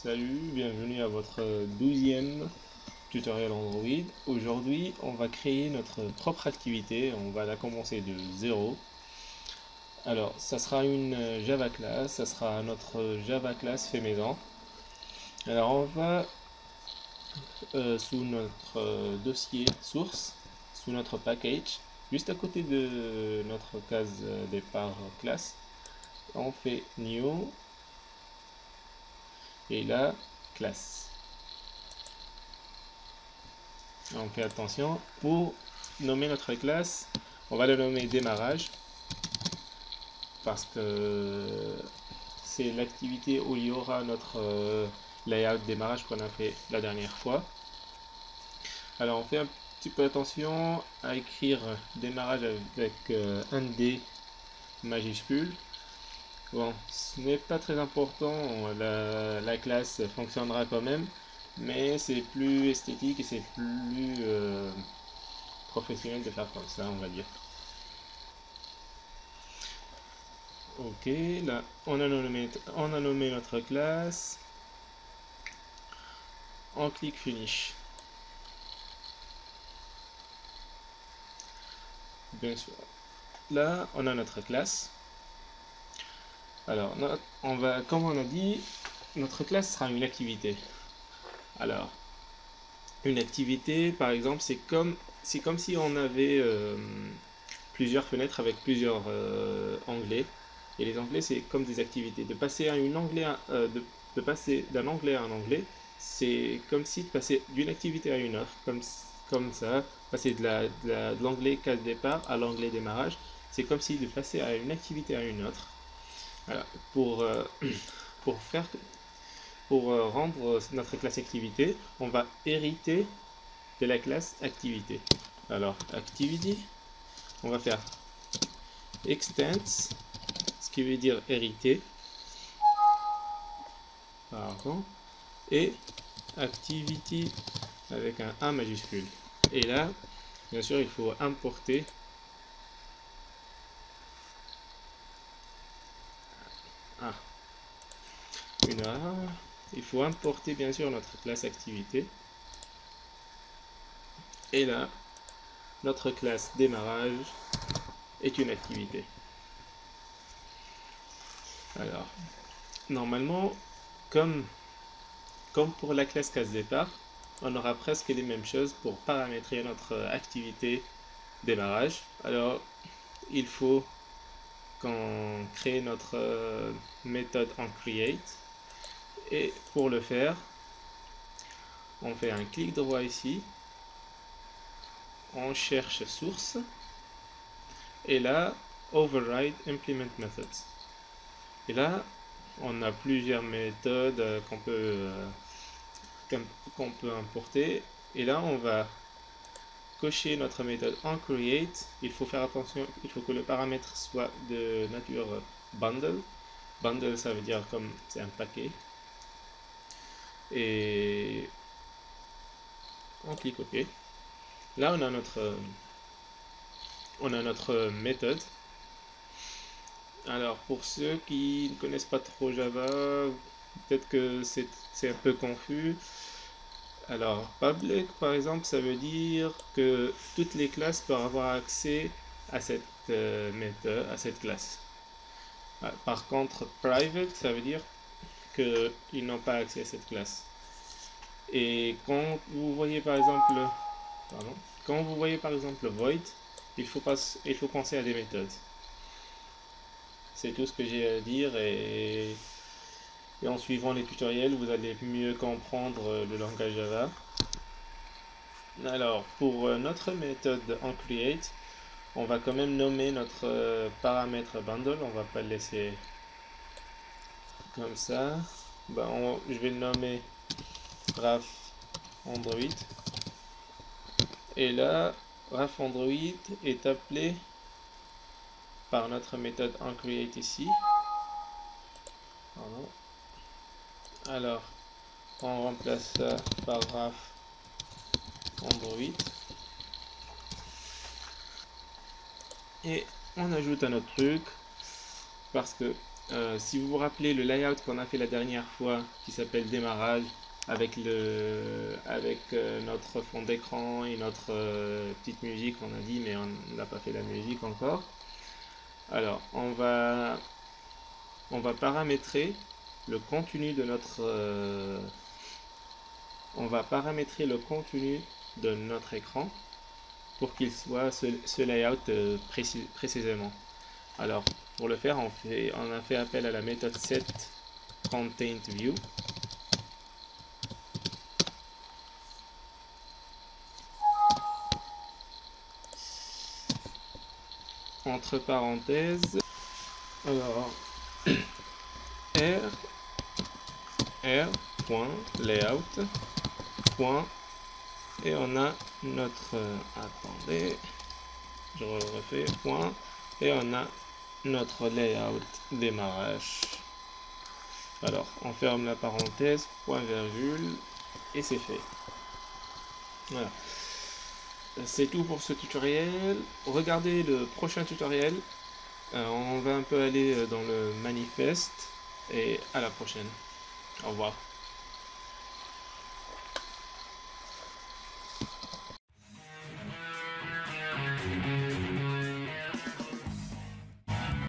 Salut, bienvenue à votre 12e tutoriel Android. Aujourd'hui, on va créer notre propre activité. On va la commencer de zéro. Alors, ça sera une Java class. Ça sera notre Java class fait maison. Alors, on va sous notre dossier source, sous notre package, juste à côté de notre case départ classe, on fait new et là classe. On fait attention pour nommer notre classe, on va le nommer démarrage parce que c'est l'activité où il y aura notre layout démarrage qu'on a fait la dernière fois. Alors on fait un petit peu attention à écrire démarrage avec un D majuscule. Bon, ce n'est pas très important, la classe fonctionnera quand même, mais c'est plus esthétique et c'est plus professionnel de faire comme ça, on va dire. Ok, là, on a nommé notre classe. On clique Finish. Bien sûr. Là, on a notre classe. Alors, comme on a dit, notre classe sera une activité. Alors, une activité, par exemple, c'est comme si on avait plusieurs fenêtres avec plusieurs onglets. Et les onglets, c'est comme des activités. De passer de passer d'un onglet à un onglet, c'est comme si de passer d'une activité à une autre, comme ça, passer de l'onglet case départ à l'onglet démarrage, c'est comme si de passer à une activité à une autre. Voilà. Pour rendre notre classe activité, on va hériter de la classe activité. Alors, activity, on va faire extends, ce qui veut dire hériter, pardon, et activity avec un A majuscule. Et là, bien sûr, il faut importer une erreur. Il faut importer bien sûr notre classe activité. Et là, notre classe démarrage est une activité. Alors, normalement, comme pour la classe case départ, on aura presque les mêmes choses pour paramétrer notre activité démarrage. Alors, il faut qu'on crée notre méthode en create. Et pour le faire, on fait un clic droit ici, on cherche source, et là, override implement methods. Et là, on a plusieurs méthodes qu'on peut importer. Et là, on va cocher notre méthode en create. Il faut faire attention, il faut que le paramètre soit de nature bundle. Bundle, ça veut dire comme c'est un paquet. Et on clique OK. Là, on a notre méthode. Alors, pour ceux qui ne connaissent pas trop Java, peut-être que c'est un peu confus. Alors, public, par exemple, ça veut dire que toutes les classes peuvent avoir accès à cette méthode, à cette classe. Par contre, private, ça veut dire qu'ils n'ont pas accès à cette classe. Et quand vous voyez par exemple, void, il faut penser à des méthodes. C'est tout ce que j'ai à dire et en suivant les tutoriels, vous allez mieux comprendre le langage Java. Alors, pour notre méthode onCreate, on va quand même nommer notre paramètre bundle. On va pas le laisser comme ça. Je vais le nommer Raf Android. Et là, Raf Android est appelé par notre méthode onCreate ici. Pardon. Alors, on remplace ça par Raf Android. Et on ajoute un autre truc parce que Si vous vous rappelez le layout qu'on a fait la dernière fois, qui s'appelle démarrage, avec notre fond d'écran et notre petite musique, on a dit, mais on n'a pas fait la musique encore. Alors, on va paramétrer le contenu de notre écran pour qu'il soit ce layout précisément. Alors, pour le faire, on a fait appel à la méthode setContentView. Entre parenthèses, alors r.layout. Et on a notre attendez, je refais point, et on a notre layout démarrage. Alors on ferme la parenthèse, point virgule, et c'est fait. Voilà, c'est tout pour ce tutoriel. Regardez le prochain tutoriel. On va un peu aller dans le manifeste, et à la prochaine. Au revoir.